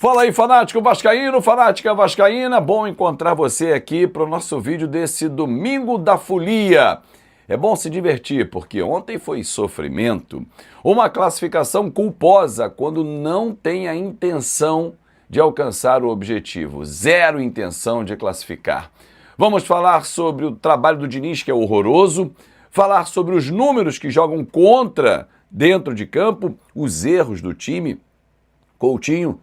Fala aí, fanático vascaíno, fanática vascaína, bom encontrar você aqui para o nosso vídeo desse Domingo da Folia. É bom se divertir, porque ontem foi sofrimento. Uma classificação culposa quando não tem a intenção de alcançar o objetivo. Zero intenção de classificar. Vamos falar sobre o trabalho do Diniz, que é horroroso, falar sobre os números que jogam contra dentro de campo, os erros do time, Coutinho,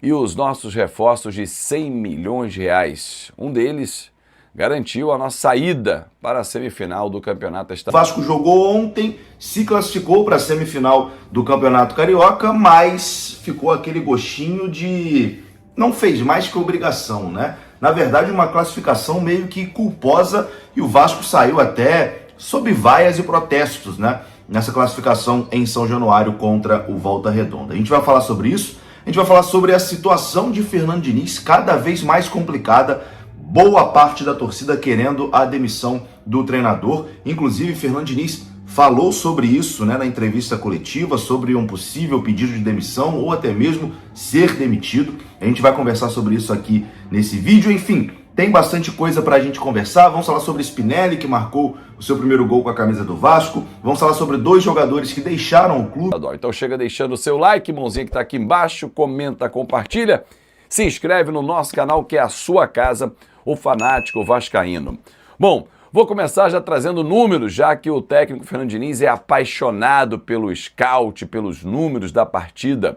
e os nossos reforços de 100 milhões de reais. Um deles garantiu a nossa saída para a semifinal do Campeonato Estadual. O Vasco jogou ontem, se classificou para a semifinal do Campeonato Carioca, mas ficou aquele gostinho de não fez mais que obrigação, né? Na verdade, uma classificação meio que culposa, e o Vasco saiu até sob vaias e protestos, né? Nessa classificação em São Januário contra o Volta Redonda. A gente vai falar sobre isso. A gente vai falar sobre a situação de Fernando Diniz, cada vez mais complicada, boa parte da torcida querendo a demissão do treinador. Inclusive, Fernando Diniz falou sobre isso, né, na entrevista coletiva, sobre um possível pedido de demissão ou até mesmo ser demitido. A gente vai conversar sobre isso aqui nesse vídeo. Enfim, tem bastante coisa pra gente conversar. Vamos falar sobre Spinelli, que marcou o seu primeiro gol com a camisa do Vasco. Vamos falar sobre dois jogadores que deixaram o clube. Então chega deixando o seu like, mãozinha que tá aqui embaixo, comenta, compartilha, se inscreve no nosso canal, que é a sua casa, o Fanático Vascaíno. Bom, vou começar já trazendo números, já que o técnico Fernando Diniz é apaixonado pelo scout, pelos números da partida.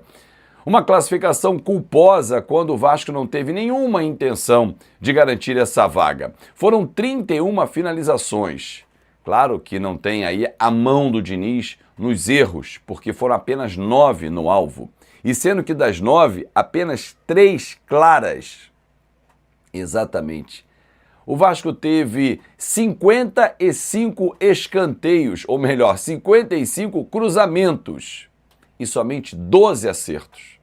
Uma classificação culposa quando o Vasco não teve nenhuma intenção de garantir essa vaga. Foram 31 finalizações. Claro que não tem aí a mão do Diniz nos erros, porque foram apenas 9 no alvo. E sendo que das 9, apenas 3 claras. Exatamente. O Vasco teve 55 escanteios, ou melhor, 55 cruzamentos. E somente 12 acertos.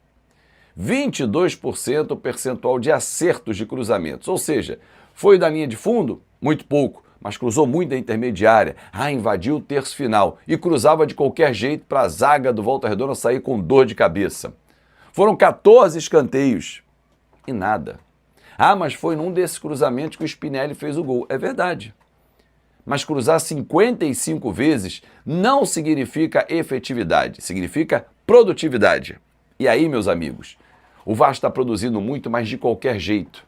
22% o percentual de acertos de cruzamentos. Ou seja, foi da linha de fundo? Muito pouco, mas cruzou muito da intermediária. Invadiu o terço final e cruzava de qualquer jeito para a zaga do Volta Redonda sair com dor de cabeça. Foram 14 escanteios e nada. Mas foi num desses cruzamentos que o Spinelli fez o gol. É verdade. Mas cruzar 55 vezes não significa efetividade, significa produtividade. E aí, meus amigos, o Vasco está produzindo muito, mas de qualquer jeito.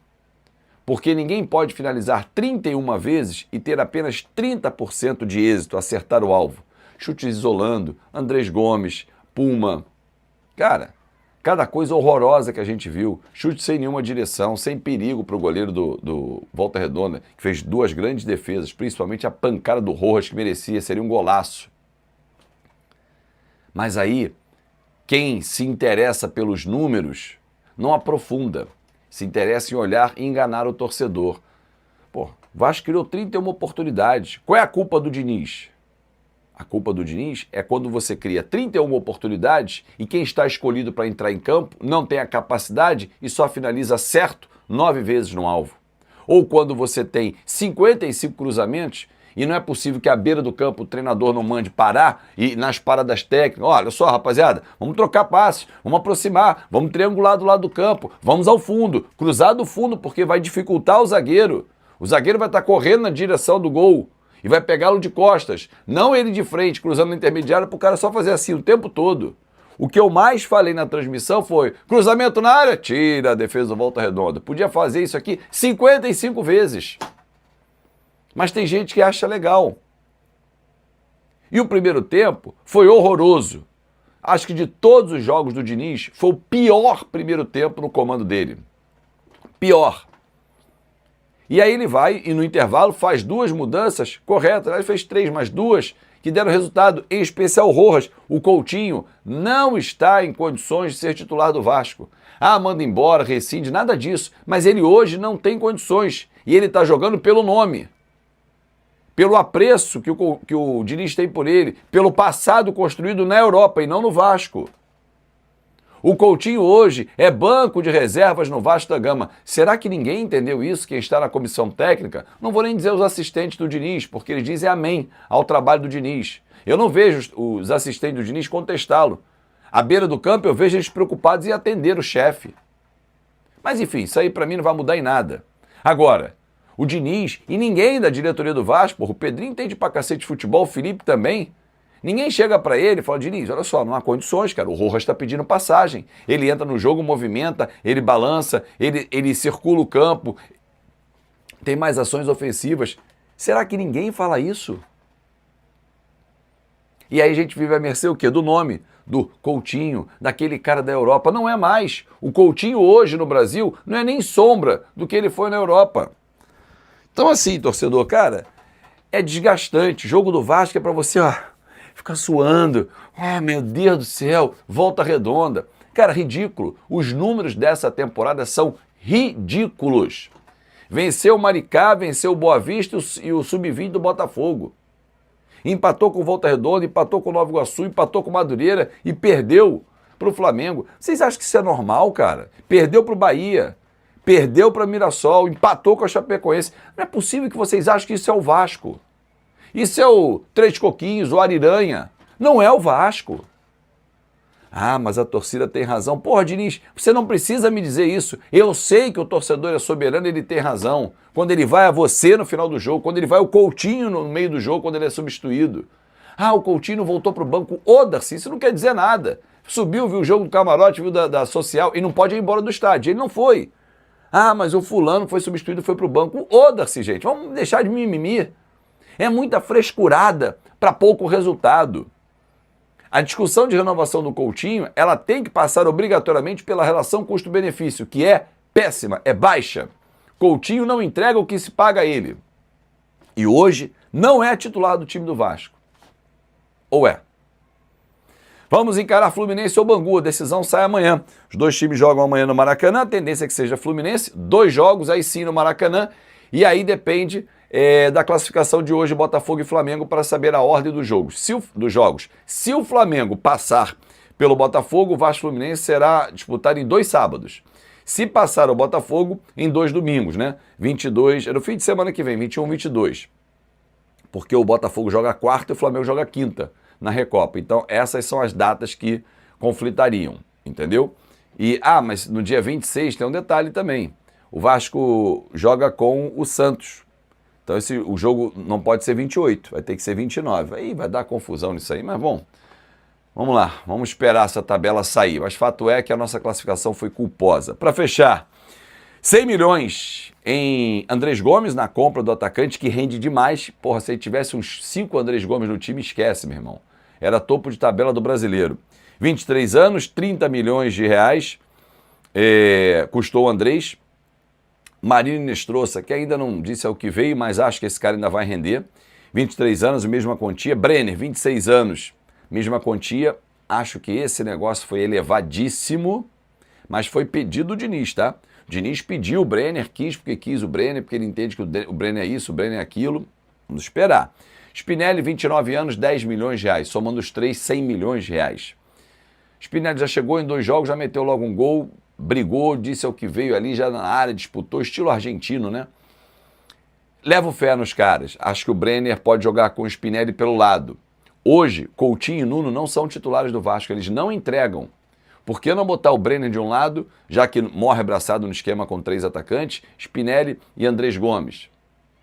Porque ninguém pode finalizar 31 vezes e ter apenas 30% de êxito, acertar o alvo. Chutes isolando, Andrés Gomes, Puma. Cara, cada coisa horrorosa que a gente viu. Chute sem nenhuma direção, sem perigo para o goleiro do Volta Redonda, que fez 2 grandes defesas, principalmente a pancada do Rojas, que merecia, seria um golaço. Mas aí, quem se interessa pelos números não aprofunda. Se interessa em olhar e enganar o torcedor. Pô, o Vasco criou 31 oportunidades. Qual é a culpa do Diniz? A culpa do Diniz é quando você cria 31 oportunidades e quem está escolhido para entrar em campo não tem a capacidade e só finaliza certo 9 vezes no alvo. Ou quando você tem 55 cruzamentos e não é possível que à beira do campo o treinador não mande parar e nas paradas técnicas, olha só, rapaziada, vamos trocar passes, vamos aproximar, vamos triangular do lado do campo, vamos ao fundo, cruzar do fundo porque vai dificultar o zagueiro. O zagueiro vai estar correndo na direção do gol e vai pegá-lo de costas, não ele de frente, cruzando na intermediária para o cara só fazer assim o tempo todo. O que eu mais falei na transmissão foi, cruzamento na área, tira a defesa do Volta Redonda. Podia fazer isso aqui 55 vezes. Mas tem gente que acha legal. E o primeiro tempo foi horroroso. Acho que de todos os jogos do Diniz, foi o pior primeiro tempo no comando dele. Pior. E aí ele vai e no intervalo faz 2 mudanças corretas. Ele fez 3 mais 2 que deram resultado, em especial o Rojas. O Coutinho não está em condições de ser titular do Vasco. Manda embora, rescinde, nada disso. Mas ele hoje não tem condições. E ele está jogando pelo nome. Pelo apreço que o Diniz tem por ele, pelo passado construído na Europa e não no Vasco. O Coutinho hoje é banco de reservas no Vasco da Gama. Será que ninguém entendeu isso, quem está na comissão técnica? Não vou nem dizer os assistentes do Diniz, porque eles dizem amém ao trabalho do Diniz. Eu não vejo os assistentes do Diniz contestá-lo. À beira do campo eu vejo eles preocupados em atender o chefe. Mas enfim, isso aí pra mim não vai mudar em nada. Agora, o Diniz e ninguém da diretoria do Vasco, porra, o Pedrinho entende pra cacete de futebol, o Felipe também. Ninguém chega pra ele e fala, Diniz, olha só, não há condições, cara, o Rojas tá pedindo passagem. Ele entra no jogo, movimenta, ele balança, ele circula o campo, tem mais ações ofensivas. Será que ninguém fala isso? E aí a gente vive à mercê o quê? Do nome, do Coutinho, daquele cara da Europa. Não é mais. O Coutinho hoje no Brasil não é nem sombra do que ele foi na Europa. Então assim, torcedor, cara, é desgastante. Jogo do Vasco é pra você, ó, ficar suando. Ah, meu Deus do céu, Volta Redonda. Cara, ridículo. Os números dessa temporada são ridículos. Venceu o Maricá, venceu o Boa Vista e o Sub-20 do Botafogo. Empatou com o Volta Redonda, empatou com o Nova Iguaçu, empatou com o Madureira e perdeu para o Flamengo. Vocês acham que isso é normal, cara? Perdeu para o Bahia, perdeu para o Mirassol, empatou com a Chapecoense. Não é possível que vocês achem que isso é o Vasco. Isso é o Três Coquinhos, o Ariranha. Não é o Vasco. Ah, mas a torcida tem razão. Porra, Diniz, você não precisa me dizer isso. Eu sei que o torcedor é soberano, ele tem razão. Quando ele vai a você no final do jogo, quando ele vai o Coutinho no meio do jogo, quando ele é substituído. Ah, o Coutinho voltou pro banco. Ô-Darcy, isso não quer dizer nada. Subiu, viu o jogo do camarote, viu da social e não pode ir embora do estádio. Ele não foi. Ah, mas o fulano foi substituído, foi pro banco. Ô-Darcy, gente, vamos deixar de mimimi. É muita frescurada para pouco resultado. A discussão de renovação do Coutinho, ela tem que passar obrigatoriamente pela relação custo-benefício, que é péssima, é baixa. Coutinho não entrega o que se paga a ele. E hoje não é titular do time do Vasco. Ou é? Vamos encarar Fluminense ou Bangu, a decisão sai amanhã. Os dois times jogam amanhã no Maracanã, a tendência é que seja Fluminense, 2 jogos, aí sim no Maracanã, e aí depende da classificação de hoje, Botafogo e Flamengo, para saber a ordem dos jogos. Se o Flamengo passar pelo Botafogo, o Vasco e Fluminense será disputado em 2 sábados. Se passar o Botafogo, em 2 domingos, né? 22, é no fim de semana que vem, 21, 22. Porque o Botafogo joga quarta e o Flamengo joga quinta na Recopa. Então essas são as datas que conflitariam, entendeu? Mas no dia 26 tem um detalhe também. O Vasco joga com o Santos. Então o jogo não pode ser 28, vai ter que ser 29. Aí vai dar confusão nisso aí, mas bom, vamos lá, vamos esperar essa tabela sair. Mas fato é que a nossa classificação foi culposa. Para fechar, 100 milhões em Andrés Gomes na compra do atacante, que rende demais. Porra, se ele tivesse uns 5 Andrés Gomes no time, esquece, meu irmão. Era topo de tabela do brasileiro. 23 anos, 30 milhões de reais, custou o Andrés. Marino Nestroça, que ainda não disse ao que veio, mas acho que esse cara ainda vai render. 23 anos, mesma quantia. Brenner, 26 anos, mesma quantia. Acho que esse negócio foi elevadíssimo, mas foi pedido do Diniz, tá? O Diniz pediu, o Brenner quis porque quis o Brenner, porque ele entende que o Brenner é isso, o Brenner é aquilo. Vamos esperar. Spinelli, 29 anos, 10 milhões de reais. Somando os 3, 100 milhões de reais. Spinelli já chegou em 2 jogos, já meteu logo um gol. Brigou, disse ao que veio ali, já na área, disputou, estilo argentino, né? Levo fé nos caras. Acho que o Brenner pode jogar com o Spinelli pelo lado. Hoje, Coutinho e Nuno não são titulares do Vasco, eles não entregam. Por que não botar o Brenner de um lado, já que morre abraçado no esquema com 3 atacantes, Spinelli e Andrés Gomes?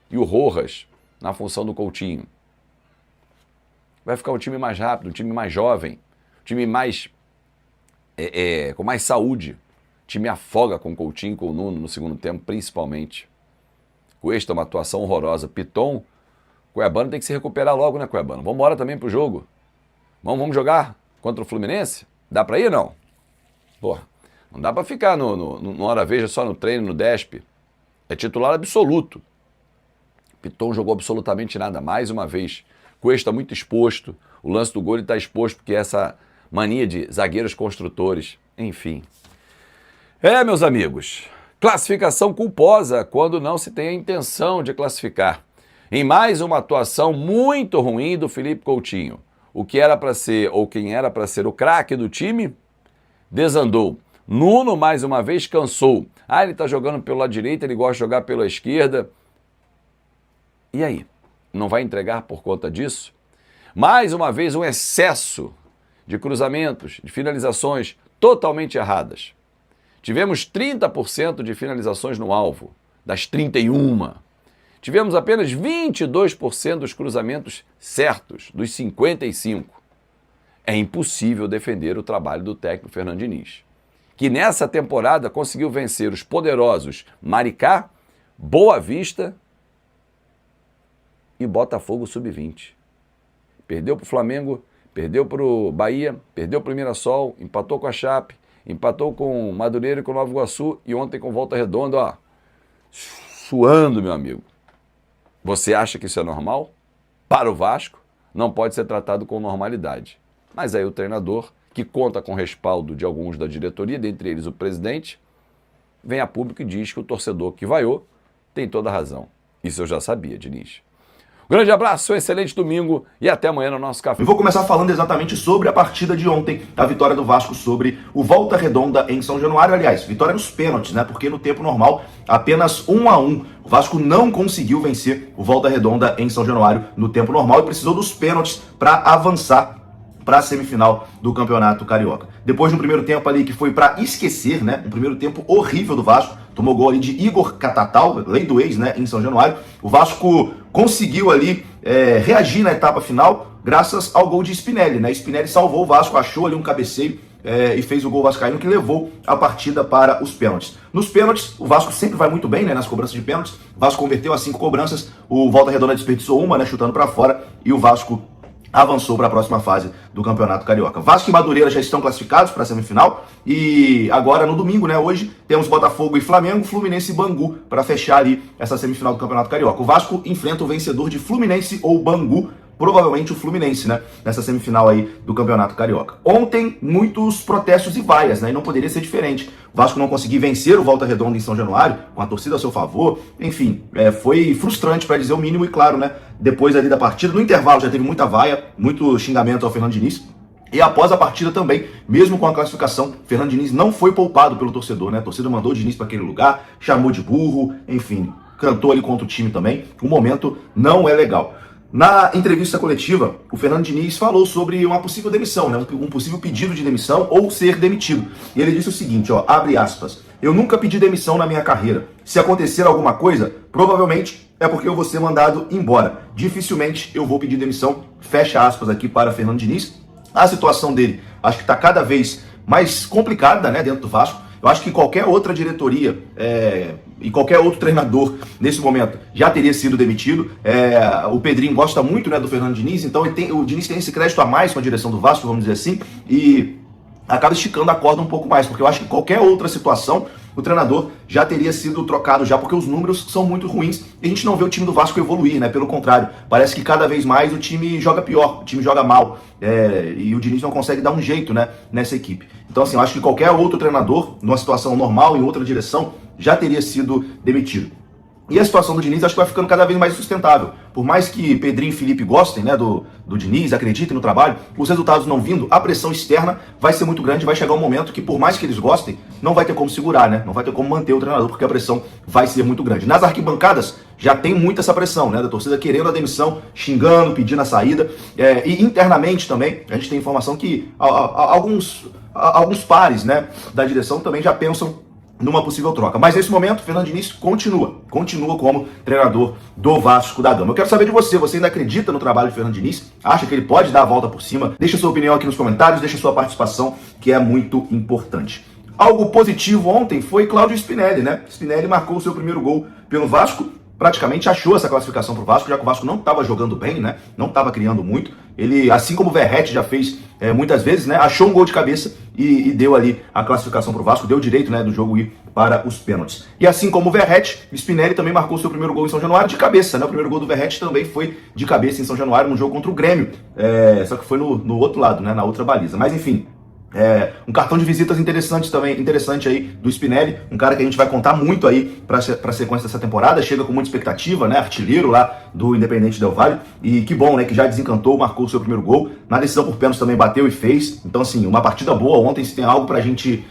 E o Rojas, na função do Coutinho. Vai ficar um time mais rápido, um time mais jovem, um time mais com mais saúde. O time afoga com o Coutinho e com o Nuno no segundo tempo, principalmente. Cuesta uma atuação horrorosa. Piton, Cuiabano tem que se recuperar logo, né, Cuiabano? Vamos embora também pro jogo. Vamos jogar contra o Fluminense? Dá pra ir, não? Porra, não dá pra ficar no Hora Veja só no treino, no DESP. É titular absoluto. Piton jogou absolutamente nada, mais uma vez. Cuesta muito exposto. O lance do gol ele tá exposto porque essa mania de zagueiros construtores. Enfim. Meus amigos, classificação culposa quando não se tem a intenção de classificar. Em mais uma atuação muito ruim do Felipe Coutinho. O que era para ser, ou quem era para ser o craque do time, desandou. Nuno, mais uma vez, cansou. Ele está jogando pelo lado direito, ele gosta de jogar pela esquerda. E aí? Não vai entregar por conta disso? Mais uma vez, um excesso de cruzamentos, de finalizações totalmente erradas. Tivemos 30% de finalizações no alvo, das 31. Tivemos apenas 22% dos cruzamentos certos, dos 55. É impossível defender o trabalho do técnico Fernando Diniz, que nessa temporada conseguiu vencer os poderosos Maricá, Boa Vista e Botafogo Sub-20. Perdeu para o Flamengo, perdeu para o Bahia, perdeu para o Mirassol, empatou com a Chape, empatou com Madureira e com Nova Iguaçu e ontem com Volta Redonda, ó, suando, meu amigo. Você acha que isso é normal? Para o Vasco, não pode ser tratado com normalidade. Mas aí o treinador, que conta com o respaldo de alguns da diretoria, dentre eles o presidente, vem a público e diz que o torcedor que vaiou tem toda a razão. Isso eu já sabia, Diniz. Um grande abraço, um excelente domingo e até amanhã no nosso café. Eu vou começar falando exatamente sobre a partida de ontem, a vitória do Vasco sobre o Volta Redonda em São Januário. Aliás, vitória nos pênaltis, né? Porque no tempo normal, apenas 1-1. O Vasco não conseguiu vencer o Volta Redonda em São Januário no tempo normal e precisou dos pênaltis para avançar para a semifinal do Campeonato Carioca. Depois de um primeiro tempo ali que foi para esquecer, né? Um primeiro tempo horrível do Vasco. Tomou gol ali de Igor Catatal, lei do ex, né? Em São Januário. O Vasco conseguiu ali reagir na etapa final graças ao gol de Spinelli, né? Spinelli salvou o Vasco, achou ali um cabeceio e fez o gol vascaíno que levou a partida para os pênaltis. Nos pênaltis, o Vasco sempre vai muito bem, né? Nas cobranças de pênaltis. O Vasco converteu as 5 cobranças, o Volta Redonda desperdiçou uma, né? Chutando para fora, e o Vasco avançou para a próxima fase do Campeonato Carioca. Vasco e Madureira já estão classificados para a semifinal e agora no domingo, né, hoje, temos Botafogo e Flamengo, Fluminense e Bangu para fechar ali essa semifinal do Campeonato Carioca. O Vasco enfrenta o vencedor de Fluminense ou Bangu, provavelmente o Fluminense, né, nessa semifinal aí do Campeonato Carioca. Ontem, muitos protestos e vaias, né, e não poderia ser diferente. O Vasco não conseguiu vencer o Volta Redonda em São Januário, com a torcida a seu favor, enfim, foi frustrante para dizer o mínimo e claro, né, depois ali da partida, no intervalo já teve muita vaia, muito xingamento ao Fernando Diniz, e após a partida também, mesmo com a classificação, Fernando Diniz não foi poupado pelo torcedor, né, a torcida mandou o Diniz para aquele lugar, chamou de burro, enfim, cantou ali contra o time também, o momento não é legal. Na entrevista coletiva, o Fernando Diniz falou sobre uma possível demissão, né? Um possível pedido de demissão ou ser demitido. E ele disse o seguinte, ó, abre aspas, eu nunca pedi demissão na minha carreira. Se acontecer alguma coisa, provavelmente é porque eu vou ser mandado embora. Dificilmente eu vou pedir demissão, fecha aspas aqui para Fernando Diniz. A situação dele, acho que está cada vez mais complicada, né, dentro do Vasco. Eu acho que qualquer outra diretoria e qualquer outro treinador nesse momento já teria sido demitido. O Pedrinho gosta muito, né, do Fernando Diniz, então o Diniz tem esse crédito a mais com a direção do Vasco, vamos dizer assim, e acaba esticando a corda um pouco mais, porque eu acho que qualquer outra situação o treinador já teria sido trocado já, porque os números são muito ruins e a gente não vê o time do Vasco evoluir, né? Pelo contrário, parece que cada vez mais o time joga pior, o time joga mal, e o Diniz não consegue dar um jeito, né, nessa equipe. Então, assim, eu acho que qualquer outro treinador, numa situação normal, em outra direção, já teria sido demitido. E a situação do Diniz acho que vai ficando cada vez mais sustentável. Por mais que Pedrinho e Felipe gostem, né, do Diniz, acreditem no trabalho, os resultados não vindo, a pressão externa vai ser muito grande, vai chegar um momento que, por mais que eles gostem, não vai ter como segurar, né? Não vai ter como manter o treinador, porque a pressão vai ser muito grande. Nas arquibancadas, já tem muita essa pressão, né? Da torcida querendo a demissão, xingando, pedindo a saída. E internamente também, a gente tem informação que alguns pares, né, da direção também já pensam numa possível troca. Mas nesse momento, Fernando Diniz continua como treinador do Vasco da Gama. Eu quero saber de você ainda acredita no trabalho de Fernando Diniz? Acha que ele pode dar a volta por cima? Deixa sua opinião aqui nos comentários, deixa sua participação, que é muito importante. Algo positivo ontem foi Cláudio Spinelli, né? Spinelli marcou o seu primeiro gol pelo Vasco, praticamente achou essa classificação para o Vasco, já que o Vasco não estava jogando bem, né? Não estava criando muito. Ele, assim como o Verratti já fez muitas vezes, né? Achou um gol de cabeça e deu ali a classificação para o Vasco, deu direito, né, do jogo ir para os pênaltis. E assim como o Verratti, Spinelli também marcou seu primeiro gol em São Januário de cabeça, né? O primeiro gol do Verratti também foi de cabeça em São Januário, no jogo contra o Grêmio, só que foi no outro lado, né? Na outra baliza. Mas enfim, um cartão de visitas interessante aí do Spinelli, um cara que a gente vai contar muito aí para a sequência dessa temporada, chega com muita expectativa, né, artilheiro lá do Independente Del Valle, e que bom, né, que já desencantou, marcou o seu primeiro gol, na decisão por pênalti também bateu e fez, então assim, uma partida boa ontem. Se tem algo pra gente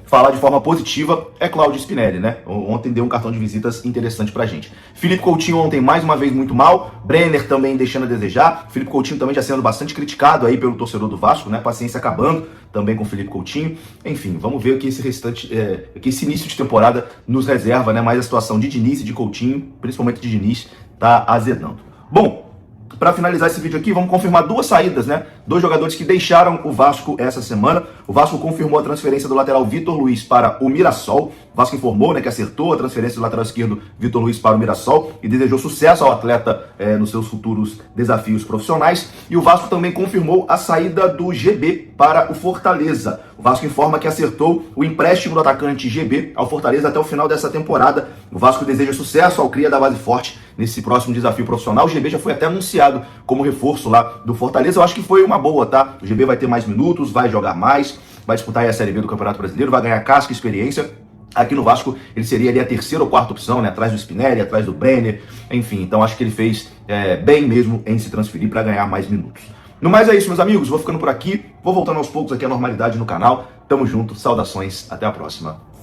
falar de forma positiva, é Cláudio Spinelli, né, ontem deu um cartão de visitas interessante pra gente. Felipe Coutinho ontem mais uma vez muito mal, Brenner também deixando a desejar, Felipe Coutinho também já sendo bastante criticado aí pelo torcedor do Vasco, né, paciência acabando, também com o Felipe Coutinho. Enfim, vamos ver o que esse início de temporada nos reserva, né? Mas a situação de Diniz e de Coutinho, principalmente de Diniz, tá azedando. Bom, para finalizar esse vídeo aqui, vamos confirmar duas saídas, né? 2 jogadores que deixaram o Vasco essa semana. O Vasco confirmou a transferência do lateral Vitor Luiz para o Mirassol. O Vasco informou, né, que acertou a transferência do lateral esquerdo Vitor Luiz para o Mirassol e desejou sucesso ao atleta nos seus futuros desafios profissionais. E o Vasco também confirmou a saída do GB para o Fortaleza. O Vasco informa que acertou o empréstimo do atacante GB ao Fortaleza até o final dessa temporada. O Vasco deseja sucesso ao cria da base forte nesse próximo desafio profissional. O GB já foi até anunciado como reforço lá do Fortaleza. Eu acho que foi uma boa, tá? O GB vai ter mais minutos, vai jogar mais, vai disputar aí a Série B do Campeonato Brasileiro, vai ganhar casca e experiência. Aqui no Vasco ele seria ali a terceira ou quarta opção, né? Atrás do Spinelli, atrás do Brenner, enfim. Então acho que ele fez bem mesmo em se transferir para ganhar mais minutos. No mais é isso, meus amigos. Vou ficando por aqui. Vou voltando aos poucos aqui à normalidade no canal. Tamo junto. Saudações. Até a próxima.